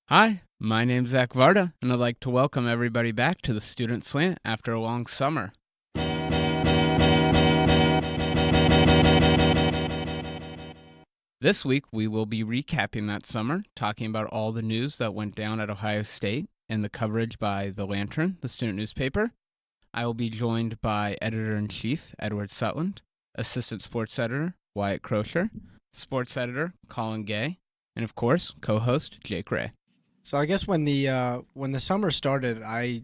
Hi, my name's Zach Varda, and I'd like to welcome everybody back to the Student Slant after a long summer. This week, we will be recapping that summer, talking about all the news that went down at Ohio State and the coverage by The Lantern, the student newspaper. I will be joined by Editor-in-Chief Edward Sutelan, Assistant Sports Editor Wyatt Crosher, Sports Editor Colin, and of course, co-host Jake Ray. So I guess when the summer started, I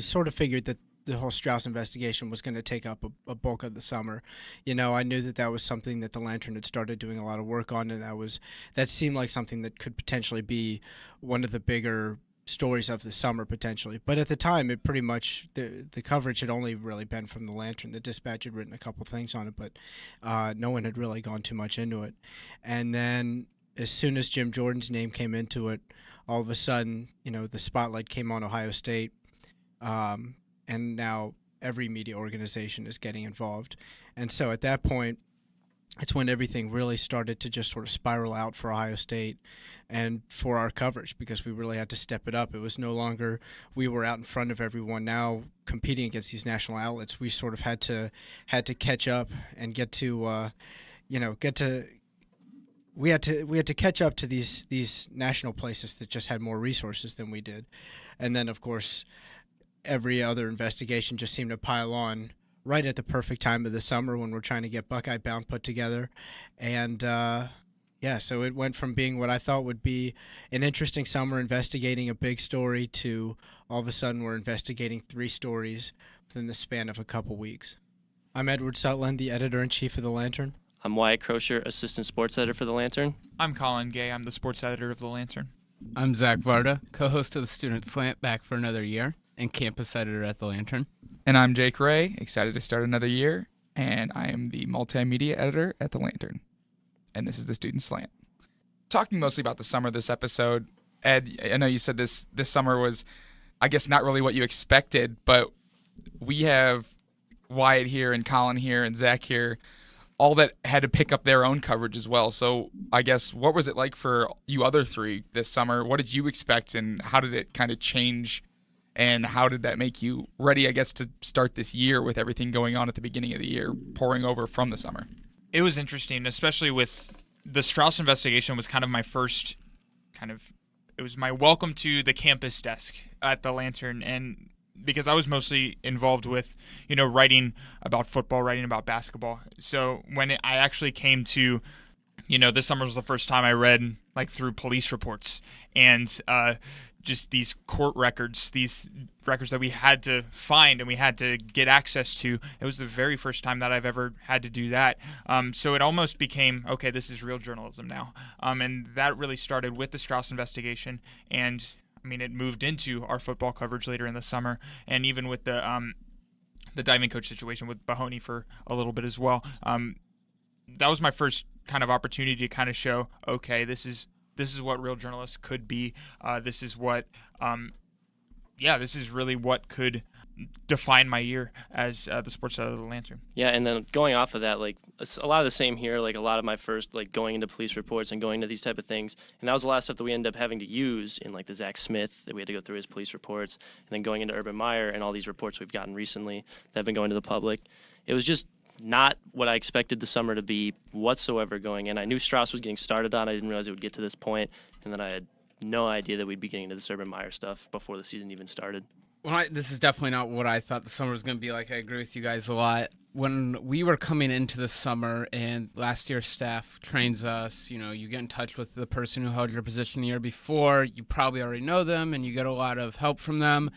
sort of figured that the whole Strauss investigation was going to take up a bulk of the summer. You know, I knew that was something that the Lantern had started doing a lot of work on, and that seemed like something that could potentially be one of the bigger stories of the summer potentially. But at the time, it pretty much the coverage had only really been from the Lantern. The Dispatch had written a couple things on it, but no one had really gone too much into it. And then as soon as Jim Jordan's name came into it, all of a sudden, you know, the spotlight came on Ohio State, and now every media organization is getting involved. And so at that point, it's when everything really started to just sort of spiral out for Ohio State and for our coverage, because we really had to step it up. It was no longer we were out in front of everyone now competing against these national outlets. We sort of had to catch up and we had to catch up to these national places that just had more resources than we did. And then, of course, every other investigation just seemed to pile on right at the perfect time of the summer when we're trying to get Buckeye Bound put together. And, so it went from being what I thought would be an interesting summer investigating a big story to all of a sudden we're investigating 3 stories within the span of a couple weeks. I'm Edward Sutelan, the Editor-in-Chief of The Lantern. I'm Wyatt Crosher, Assistant Sports Editor for The Lantern. I'm Colin. I'm the Sports Editor of The Lantern. I'm Zach Varda, co-host of the Student Slant, back for another year, and campus editor at The Lantern. And I'm Jake Ray, excited to start another year, and I am the multimedia editor at The Lantern. And this is the Student Slant. Talking mostly about the summer this episode, Ed, I know you said this summer was, I guess, not really what you expected, but we have Wyatt here and Colin here and Zach here, all that had to pick up their own coverage as well. So I guess, what was it like for you other 3 this summer? What did you expect, and how did it kind of change, and how did that make you ready, I guess, to start this year with everything going on at the beginning of the year, pouring over from the summer? It was interesting, especially with the Strauss investigation was kind of my first it was my welcome to the campus desk at the Lantern, and because I was mostly involved with, writing about football, writing about basketball. So when I actually came to, this summer was the first time I read through police reports and just these court records, these records that we had to find and we had to get access to. It was the very first time that I've ever had to do that. So it almost became, okay, this is real journalism now. And that really started with the Strauss investigation, and it moved into our football coverage later in the summer, and even with the diving coach situation with Bahoney for a little bit as well. That was my first kind of opportunity to kind of show, okay, this is what real journalists could be. This is really what could define my year as the sports editor of the Lantern. Yeah, and then going off of that, a lot of the same here, a lot of my first, going into police reports and going to these type of things. And that was a lot of stuff that we ended up having to use in, the Zach Smith, that we had to go through his police reports, and then going into Urban Meyer and all these reports we've gotten recently that have been going to the public. It was just not what I expected the summer to be whatsoever going in. I knew Strauss was getting started on. I didn't realize it would get to this point, and then I had no idea that we'd be getting into this Urban Meyer stuff before the season even started. This is definitely not what I thought the summer was going to be like. I agree with you guys a lot. When we were coming into the summer and last year's staff trains us, you get in touch with the person who held your position the year before. You probably already know them, and you get a lot of help from them.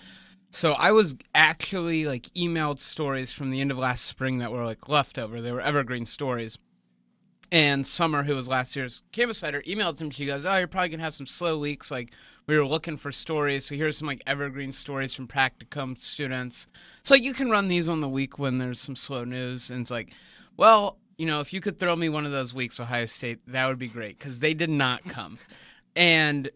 So I was actually emailed stories from the end of last spring that were leftover. They were evergreen stories. And Summer, who was last year's campus editor, emailed him. She goes, "Oh, you're probably going to have some slow weeks. We were looking for stories. So here's some evergreen stories from practicum students. So you can run these on the week when there's some slow news." And it's well, if you could throw me one of those weeks, Ohio State, that would be great, because they did not come. And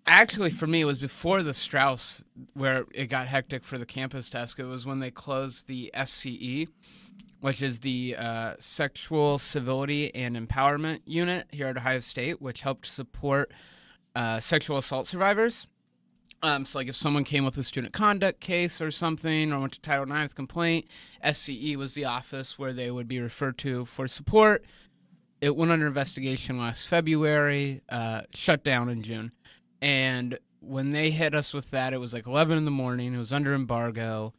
actually, for me, it was before the Strauss where it got hectic for the campus desk. It was when they closed the SCE, which is the Sexual Civility and Empowerment Unit here at Ohio State, which helped support sexual assault survivors. So like if someone came with a student conduct case or something, or went to Title IX with complaint, SCE was the office where they would be referred to for support. It went under investigation last February, shut down in June. And when they hit us with that, it was like 11 in the morning. It was under embargo.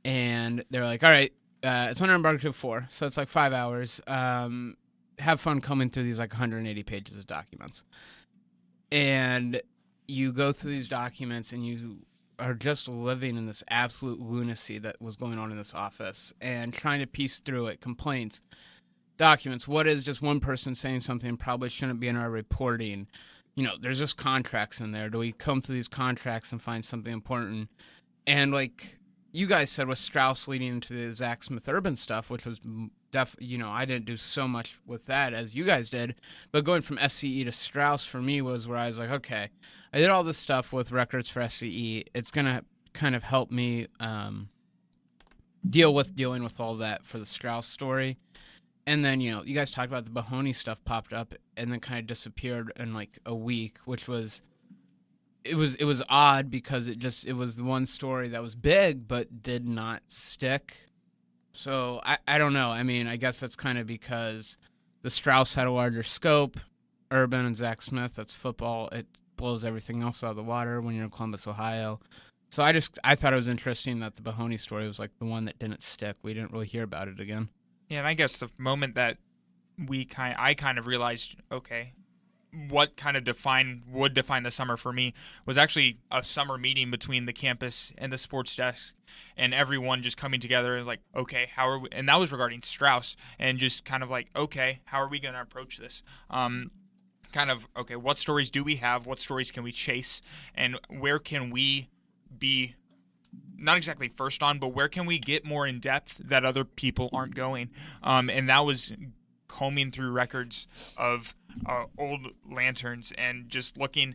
And they're like, all right, it's under embargo till 4. So it's like 5 hours. Have fun coming through these like 180 pages of documents. And you go through these documents and you are just living in this absolute lunacy that was going on in this office and trying to piece through it, complaints, documents. What is just one person saying something probably shouldn't be in our reporting? There's just contracts in there. Do we come to these contracts and find something important? And like you guys said with Strauss leading into the Zach Smith Urban stuff, which was I didn't do so much with that as you guys did, but going from SCE to Strauss for me was where I was like, okay, I did all this stuff with records for SCE. It's going to kind of help me dealing with all that for the Strauss story. And then, you guys talked about the Mahoney stuff popped up and then kind of disappeared in like a week, which was, it was odd because it was the one story that was big but did not stick. So I don't know. I mean, I guess that's kind of because the Strauss had a larger scope. Urban and Zach Smith, that's football. It blows everything else out of the water when you're in Columbus, Ohio. So I thought it was interesting that the Mahoney story was like the one that didn't stick. We didn't really hear about it again. Yeah, and I guess the moment that I kind of realized, okay, what kind of would define the summer for me was actually a summer meeting between the campus and the sports desk, and everyone just coming together and like, okay, how are we? And that was regarding Strauss, and just kind of like, okay, how are we going to approach this? Kind of, okay, what stories do we have? What stories can we chase? And where can we be? Not exactly first on, but where can we get more in depth that other people aren't going? And that was combing through records of old lanterns and just looking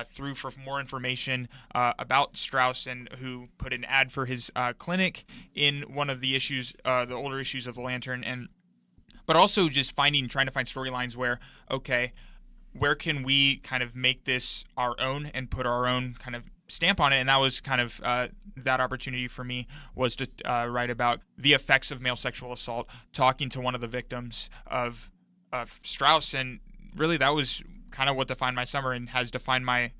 through for more information about Strauss, and who put an ad for his clinic in one of the issues, the older issues of the Lantern, but also just trying to find storylines where, okay, where can we kind of make this our own and put our own kind of stamp on it? And that was kind of that opportunity for me, was to write about the effects of male sexual assault, talking to one of the victims of Strauss, and really that was kind of what defined my summer and has defined my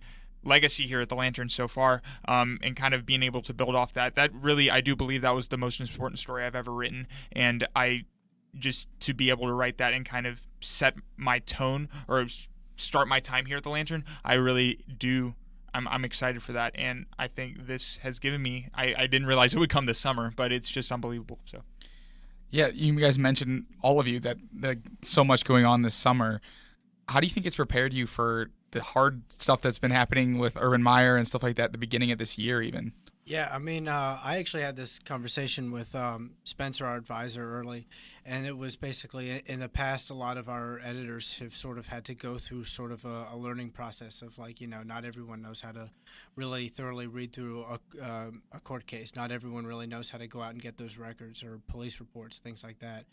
legacy here at the Lantern so far, and kind of being able to build off that really, I do believe that was the most important story I've ever written, and I just to be able to write that and kind of set my tone or start my time here at the Lantern, I really do. I'm excited for that, and I think this has given me. I didn't realize it would come this summer, but it's just unbelievable. So, yeah, you guys mentioned, all of you, that so much going on this summer. How do you think it's prepared you for the hard stuff that's been happening with Urban Meyer and stuff like that at the beginning of this year, even? Yeah, I mean, I actually had this conversation with Spencer, our advisor, early, and it was basically, in the past, a lot of our editors have sort of had to go through sort of a learning process of, like, not everyone knows how to really thoroughly read through a court case. Not everyone really knows how to go out and get those records or police reports, things like that.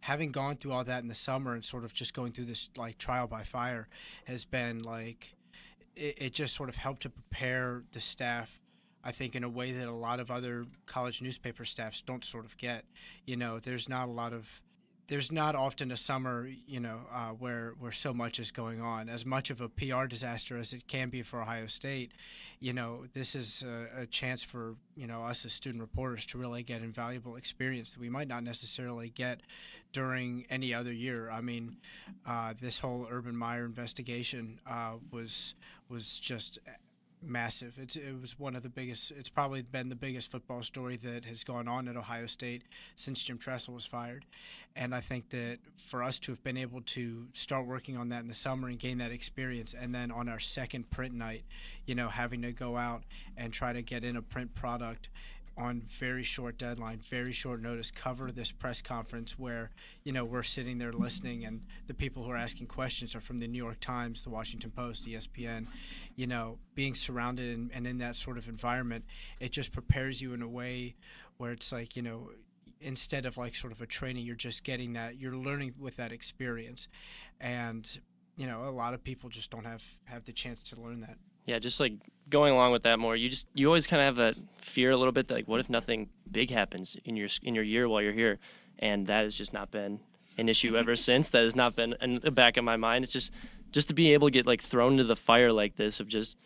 Having gone through all that in the summer and sort of just going through this, like, trial by fire has been, like, it just sort of helped to prepare the staff, I think, in a way that a lot of other college newspaper staffs don't sort of get. There's not often a summer, where so much is going on. As much of a PR disaster as it can be for Ohio State, this is a chance for, us as student reporters to really get invaluable experience that we might not necessarily get during any other year. I mean, this whole Urban Meyer investigation was just massive. It was one of the biggest. It's probably been the biggest football story that has gone on at Ohio State since Jim Tressel was fired. And I think that for us to have been able to start working on that in the summer and gain that experience, and then on our second print night, having to go out and try to get in a print product on very short deadline, very short notice, cover this press conference where, we're sitting there listening, and the people who are asking questions are from the New York Times, the Washington Post, ESPN, being surrounded and in that sort of environment, it just prepares you in a way where it's like, instead of like sort of a training, you're just getting that, you're learning with that experience. And a lot of people just don't have the chance to learn that. Yeah, just like going along with that more, you always kind of have that fear a little bit that, like, what if nothing big happens in your year while you're here, and that has just not been an issue ever since. That has not been in the back of my mind. It's just to be able to get like thrown into the fire like this of just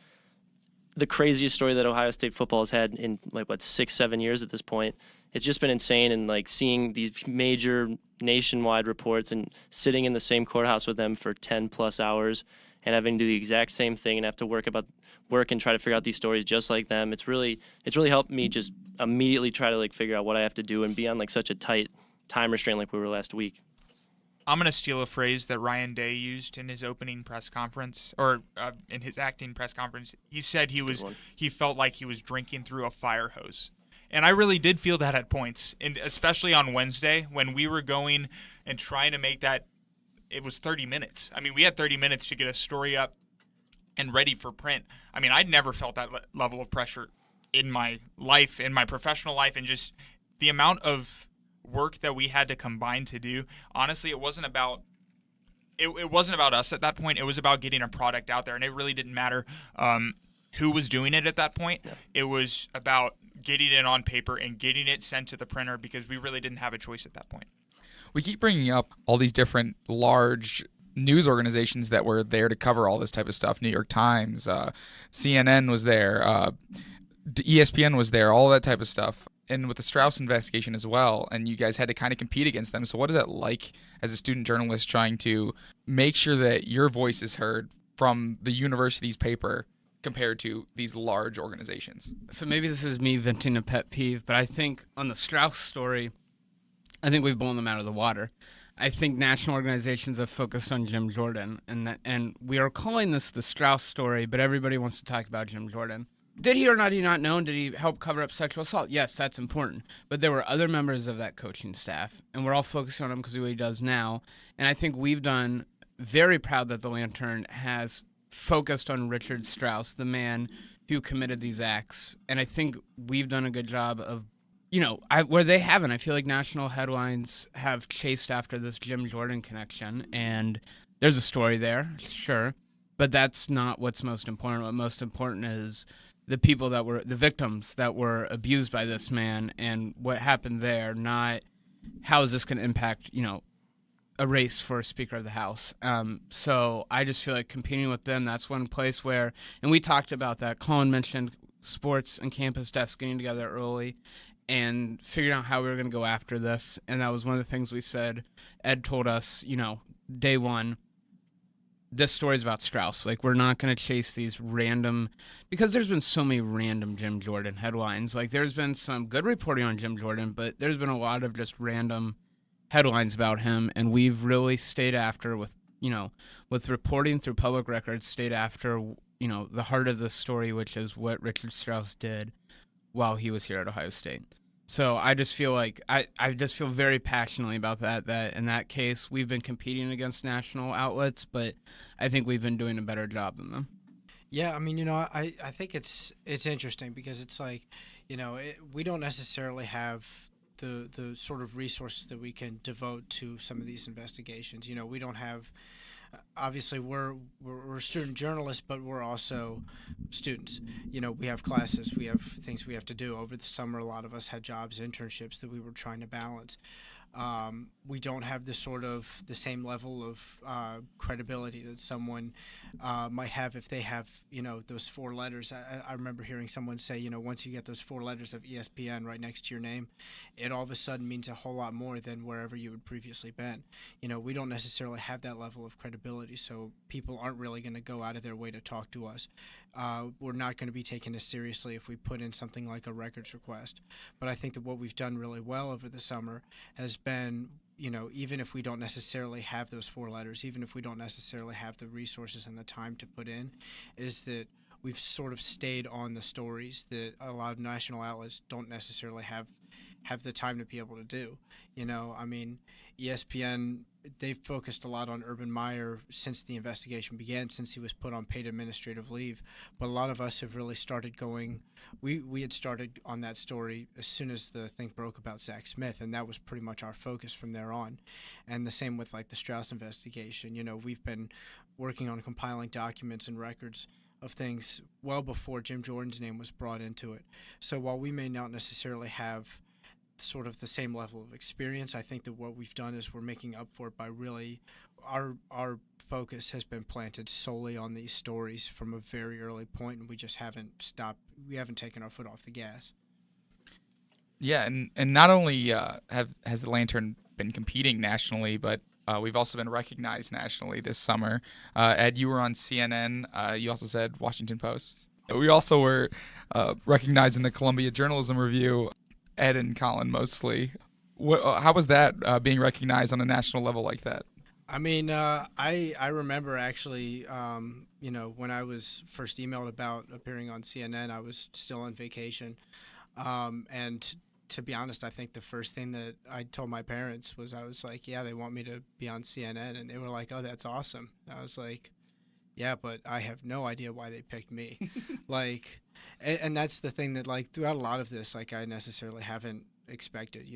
the craziest story that Ohio State football has had in like 6-7 years at this point. It's just been insane, and like seeing these major nationwide reports and sitting in the same courthouse with them for 10 plus hours and having to do the exact same thing and have to work and try to figure out these stories just like them. It's really helped me just immediately try to like figure out what I have to do and be on like such a tight time restraint like we were last week. I'm going to steal a phrase that Ryan Day used in his opening press conference, or in his acting press conference. He said he felt like he was drinking through a fire hose. And I really did feel that at points, and especially on Wednesday when we were going and trying to make that. It was 30 minutes. I mean, we had 30 minutes to get a story up and ready for print. I mean, I'd never felt that level of pressure in my life, in my professional life, and just the amount of work that we had to combine to do. Honestly, it wasn't about us at that point. It was about getting a product out there, and it really didn't matter who was doing it at that point. Yeah. It was about getting it on paper and getting it sent to the printer because we really didn't have a choice at that point. We keep bringing up all these different large news organizations that were there to cover all this type of stuff. New York Times, CNN was there, ESPN was there, all that type of stuff. And with the Strauss investigation as well, and you guys had to kind of compete against them. So what is that like as a student journalist trying to make sure that your voice is heard from the university's paper compared to these large organizations? So maybe this is me venting a pet peeve, but I think on the Strauss story, I think we've blown them out of the water. I think national organizations have focused on Jim Jordan, and we are calling this the Strauss story, but everybody wants to talk about Jim Jordan. Did he or not he not known? Did he help cover up sexual assault? Yes, that's important. But there were other members of that coaching staff, and we're all focusing on him because of what he does now. And I think we've done very proud that the Lantern has focused on Richard Strauss, the man who committed these acts. And I think we've done a good job of, where they haven't. I feel like national headlines have chased after this Jim Jordan connection, and there's a story there, sure. But that's not what's most important. What most important is the people that were the victims that were abused by this man and what happened there, not how is this going to impact, a race for Speaker of the House. So I just feel like competing with them, that's one place where, and we talked about that. Colin mentioned sports and campus desks getting together early and figuring out how we were going to go after this. And that was one of the things we said. Ed told us, day one, this story is about Strauss. Like, we're not going to chase these random, because there's been so many random Jim Jordan headlines. Like, there's been some good reporting on Jim Jordan, but there's been a lot of just random headlines about him. And we've really stayed after with reporting through public records, stayed after, the heart of the story, which is what Richard Strauss did while he was here at Ohio State. So I just feel like I just feel very passionately about that in that case we've been competing against national outlets, but I think we've been doing a better job than them. Yeah, I mean, I think it's interesting because it's like, we don't necessarily have the sort of resources that we can devote to some of these investigations. We don't have. Obviously, we're student journalists, but we're also students. We have classes, we have things we have to do. Over the summer, a lot of us had jobs, internships that we were trying to balance. We don't have the same level of credibility that someone might have if they have, those 4 letters. I remember hearing someone say, once you get those 4 letters of ESPN right next to your name, it all of a sudden means a whole lot more than wherever you had previously been. We don't necessarily have that level of credibility, so people aren't really going to go out of their way to talk to us. We're not going to be taken as seriously if we put in something like a records request. But I think that what we've done really well over the summer has been, even if we don't necessarily have those 4 letters, even if we don't necessarily have the resources and the time to put in, is that we've sort of stayed on the stories that a lot of national outlets don't necessarily have the time to be able to do. I mean, ESPN, they've focused a lot on Urban Meyer since the investigation began, since he was put on paid administrative leave. But a lot of us have really started going, we had started on that story as soon as the thing broke about Zach Smith, and that was pretty much our focus from there on. And the same with like the Strauss investigation. We've been working on compiling documents and records of things well before Jim Jordan's name was brought into it. So while we may not necessarily have sort of the same level of experience, I think that what we've done is we're making up for it by really our focus has been planted solely on these stories from a very early point, and we just haven't stopped. We haven't taken our foot off the gas. Yeah, and not only has the Lantern been competing nationally, but we've also been recognized nationally this summer. Ed, you were on CNN. You also said Washington Post. We also were recognized in the Columbia Journalism Review. Ed and Colin mostly. How was that being recognized on a national level like that? I mean, I remember actually, when I was first emailed about appearing on CNN, I was still on vacation, and to be honest, I think the first thing that I told my parents was I was like, yeah, they want me to be on CNN, and they were like, oh, that's awesome. And I was like, yeah, but I have no idea why they picked me. Like, and that's the thing that, like, throughout a lot of this, like, I necessarily haven't expected,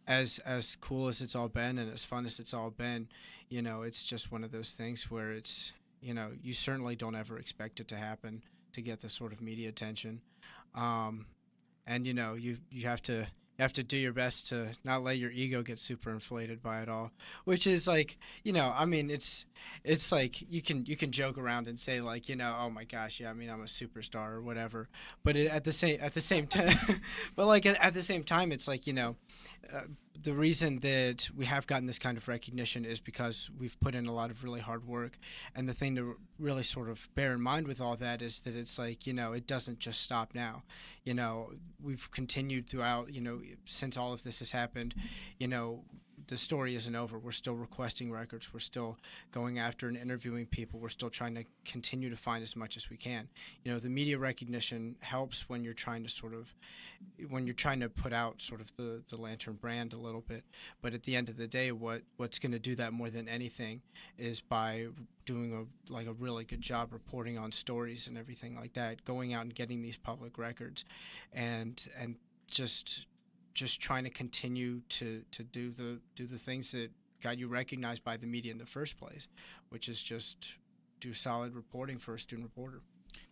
as cool as it's all been and as fun as it's all been, it's just one of those things where it's, you certainly don't ever expect it to happen to get the sort of media attention. And, you have to do your best to not let your ego get super inflated by it all, which is like, I mean, it's like you can joke around and say like, oh my gosh, yeah, I mean, I'm a superstar or whatever, but at the same time, but like at the same time, it's like, the reason that we have gotten this kind of recognition is because we've put in a lot of really hard work. And the thing to really sort of bear in mind with all that is that it's like, it doesn't just stop now. We've continued throughout, since all of this has happened, the story isn't over. We're still requesting records. We're still going after and interviewing people. We're still trying to continue to find as much as we can. The media recognition helps when you're trying to put out sort of the Lantern brand a little bit. But at the end of the day, what's going to do that more than anything is by doing a really good job reporting on stories and everything like that, going out and getting these public records, and just trying to continue to do the things that got you recognized by the media in the first place, which is just do solid reporting for a student reporter.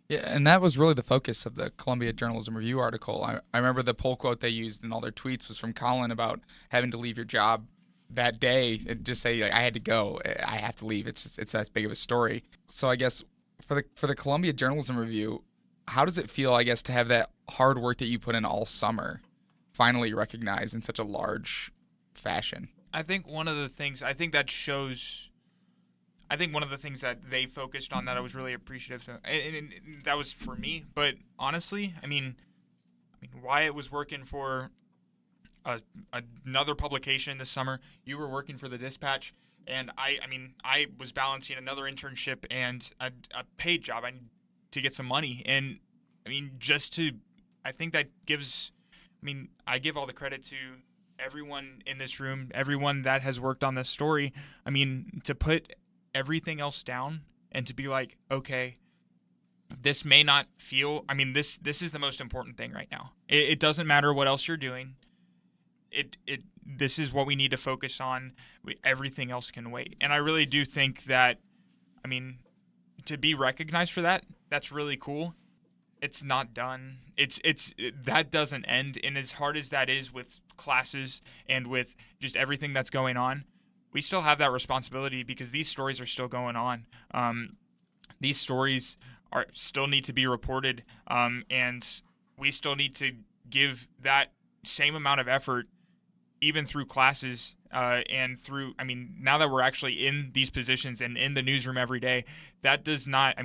Yeah, and that was really the focus of the Columbia Journalism Review article. I remember the poll quote they used in all their tweets was from Colin about having to leave your job that day and just say, like, I had to go, I have to leave. It's that big of a story. So I guess for the Columbia Journalism Review, how does it feel, I guess, to have that hard work that you put in all summer finally recognized in such a large fashion? I think one of the things that they focused on that I was really appreciative of, and that was for me. But honestly, I mean, Wyatt was working for another publication this summer. You were working for the Dispatch, and I was balancing another internship and a paid job. I need to get some money, and I think that gives. I give all the credit to everyone in this room, everyone that has worked on this story. To put everything else down and to be like, okay, this may not feel, this is the most important thing right now. It doesn't matter what else you're doing. This is what we need to focus on. Everything else can wait. And I really do think that, to be recognized for that, that's really cool. It's not done. That doesn't end. And as hard as that is with classes and with just everything that's going on, we still have that responsibility because these stories are still going on. These stories still need to be reported, and we still need to give that same amount of effort even through classes and through, now that we're actually in these positions and in the newsroom every day, that does not,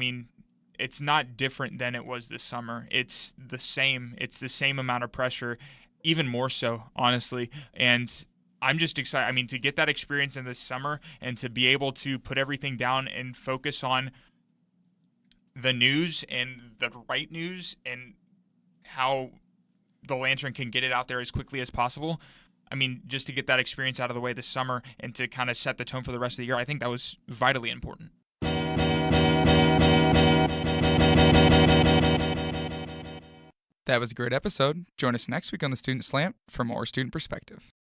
it's not different than it was this summer. It's the same. It's the same amount of pressure, even more so, honestly. And I'm just excited. To get that experience in this summer and to be able to put everything down and focus on the news and the right news and how the Lantern can get it out there as quickly as possible. Just to get that experience out of the way this summer and to kind of set the tone for the rest of the year, I think that was vitally important. That was a great episode. Join us next week on the Student Slant for more student perspective.